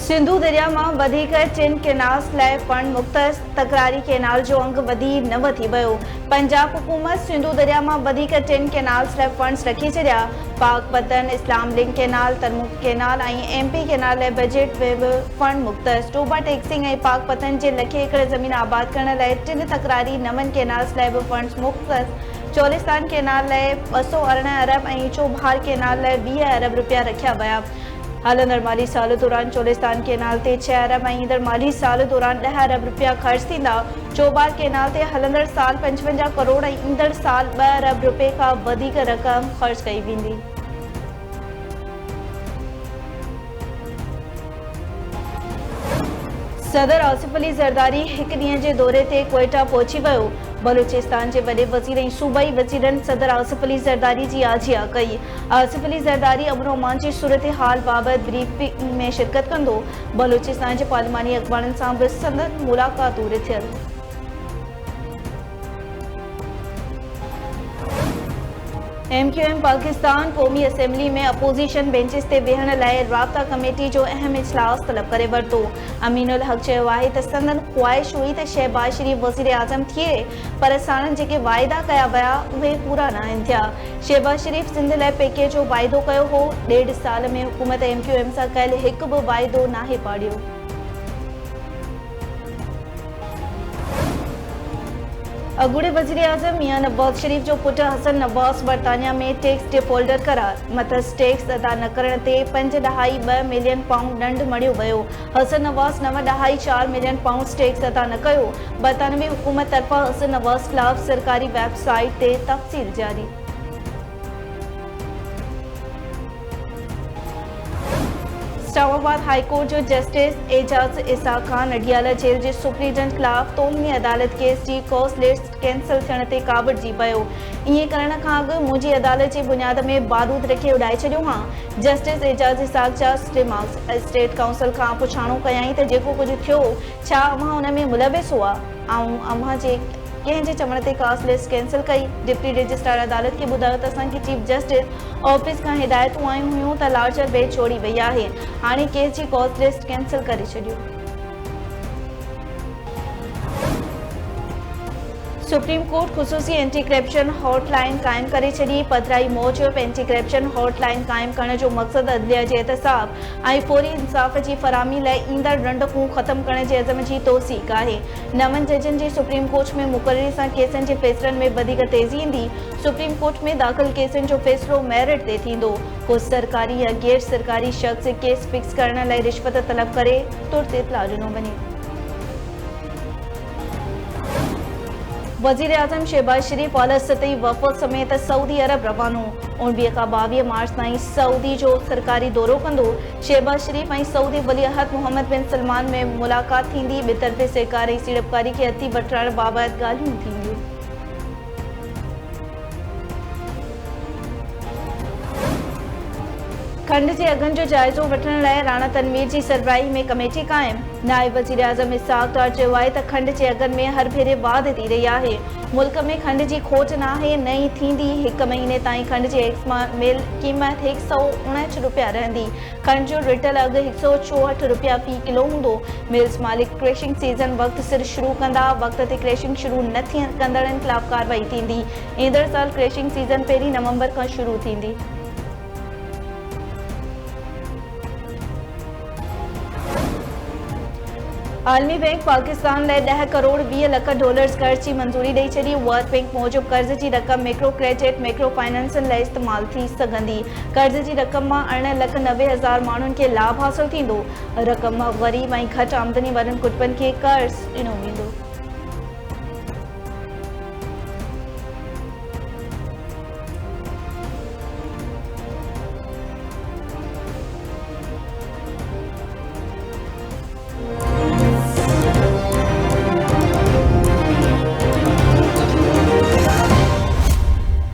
सिंधु दरिया में वधिक 3 केनाल्स लाइ फंड मुख़्तस तकरारी केनाल जो अंग वधी 9 थी वियो। पंजाब हुकूमत सिंधु दरिया में वधिक 3 केनाल्स लाइ फंड्स रखी छॾिया। पाकपतन, इस्लाम लिंक केनाल, तरमुख केनाल ऐं एमपी केनाल लाइ बजट में भी फंड मुख़्तस। टोबा टेक्सिंग ऐं पाकपतन जे लखे एकड़ ज़मीन आबाद करण लाइ 3 तकरारी 9 केनाल्स लाइ भी फंड्स मुख़्तस। चोलिस्तान केनाल लाइ 218 अरब ऐं चोभार केनाल लाइ 20 अरब रुपया रखिया विया। हलंदड़ माली साल दौरान चोलिस्तान केनाल ते 6 अरब ऐं ईंदड़ माली साल दौरान 10 अरब रुपया ख़र्च थींदा। चोबार केनाल ते हलंदड़ साल 55 करोड़ ऐं ईंदड़ साल 2 अरब रुपए खां वधीक रक़म ख़र्च कई वेंदी। सदर आसिफ अली ज़रदारी एक ॾींहं जे दौरे ते क्वेटा पहुची वियो। बलूचिस्तान के वॾे वज़ीर ऐं सूबाई वज़ीरनि सदर आसिफ अली ज़रदारी की आजिया कई। आसिफ अली ज़रदारी अमन ओमान की सूरत हाल बाबत ब्रीफिंग में शिरकत कंदो। बलूचिस्तान के पार्लिमानी अखबारनि सां भी संदन मुलाक़ातूं थियल। MQM पाकिस्तान क़ौमी असेंबली में अपोजिशन बेंचिस ते वेहण लाइ राब्ता कमेटी जो अहम इजलास तलब करे वरितो। अमीनुल हक चयो आहे त संदन ख़्वाहिश हुई त शहबाज शरीफ वज़ीर आज़म थिए, पर साणनि जेके वाइदा कया विया उहे पूरा न आहिनि थिया। शहबाज शरीफ सिंध लाइ पैकेज जो वाइदो कयो हो। 1.5 साल में हुकूमत MQM सां कयल हिकु बि वाइदो नाहे पाड़ियो। अगूड़े वज़ीर आज़म मियां नवाज़ शरीफ जो पुट हसन नवाज़ बरतानिया में टैक्स डिफॉल्टर करार। मथस टैक्स अदा न करण ते 5.2 मिलियन पाउंड दंड मड़ियो वियो। हसन नवाज़ 9.4 मिलियन पाउंड टैक्स अदा न कयो। बरतानवी हुकूमत तरफ़ां हसन नवाज़ ख़िलाफ़ सरकारी वेबसाइट ते तफ़सील जारी। इस्लामाबाद हाई कोर्ट जो जस्टिस एजाज इसाक खान अडियाला जेल के सुप्रीडेंट खिलाफ तोलमी अदालत केस की कॉज लिस्ट कैंसिल थियण ते काबिड़जी पियो। इएं करण खां अॻु मुंहिंजी अदालत जी बुनियाद में बारूद रखे उड़ाए छॾियो हां। जस्टिस एजाज इसाक जा स्टेट काउंसिल खां पुछाणो कयाई त जेको कुझु थियो छा अव्हां हुन में मुलविस हुआ ऐं अव्हां जे कंहिंजे चवण ते कास्ट लिस्ट कैंसिल कई। डिप्टी रजिस्ट्रार अदालत के ॿुधायो त असांखे चीफ जस्टिस ऑफिस खां हिदायतूं आयूं हुयूं त लार्जर बेंच छोड़ी वई आहे। हाणे केस जी कास्ट लिस्ट कैंसिल करे छॾियो। सुप्रीम कोर्ट ख़ुसूसी एंटी करप्शन हॉटलाइन कायम करे छॾी। पधराई मूजिब एंटी करप्शन हॉटलाइन कायम करण जो मक़सद अदलिया जे एहतसाब ऐं फौरी इंसाफ़ की फराहमी लाइ ईंदड़ रंडकूं ख़त्म करण जे अज़म की तौसीक़ आहे। 9 जजनि जी सुप्रीम कोर्ट में मुक़ररी सां केसनि जे फ़ैसिलनि में वधीक तेज़ी ईंदी। सुप्रीम कोर्ट में दाख़िल केसनि जो फ़ैसिलो मेरिट ते थींदो। को सरकारी या गैर सरकारी शख़्स केस फिक्स करण लाइ रिश्वत तलब करे तुर्त इतला ॾिनो वञे। वज़ीर आज़म शहबाज शरीफ आला सतही वफ़द समेत सऊदी अरब रवानो। 19 खां 22 मार्च ताईं सऊदी जो सरकारी दौरो कंदो। शहबाज शरीफ ऐं सऊदी वलीअहद मोहम्मद बिन सलमान में मुलाक़ात थींदी। ॿितरफ़े सहकार ऐं सीड़पकारी खे हथी वठण बाबति ॻाल्हियूं थींदियूं। खंड के अघन जो जायज़ो वठण लाइ राणा तनवीर की सरबराही में कमेटी कायम। नायब वज़ीर आज़म इसाक डार चयो आहे त खंड के अघन में हर भेरे वाध थी रही है। मुल्क में खंड की खोट नाहे, न ही थींदी। 1 महीने ताईं खंड की एक्समिल कीमत 159 रुपया रहंदी। खंड जो रिटेल अघ 164 रुपया फी किलो हूंदो। मिल्स मालिक क्रैशिंग सीज़न वक्त सिर शुरू कंदा। वक्त ते क्रैशिंग शुरू न कंदड़नि खिलाफ़ कार्रवाई थींदी। ईंदड़ साल क्रैशिंग सीज़न 1 नवंबर का शुरू थींदी। आलमी बैंक पाकिस्तान लाइ 10 करोड़ 20 लख डॉलर्स कर्ज की मंजूरी ॾेई छॾी। वर्ल्ड बैंक मूजिब कर्ज की रक़म माइक्रो क्रेडिट माइक्रो फाइनेंसिंग लाइ इस्तेमाल थी सघंदी। कर्ज की रक़म मां 18,90,000 माण्हुनि खे लाभ हासिल थींदो। रक़म मां ग़रीब ऐं घटि आमदनी वारनि कुटुंबनि खे कर्ज ॾिनो वेंदो।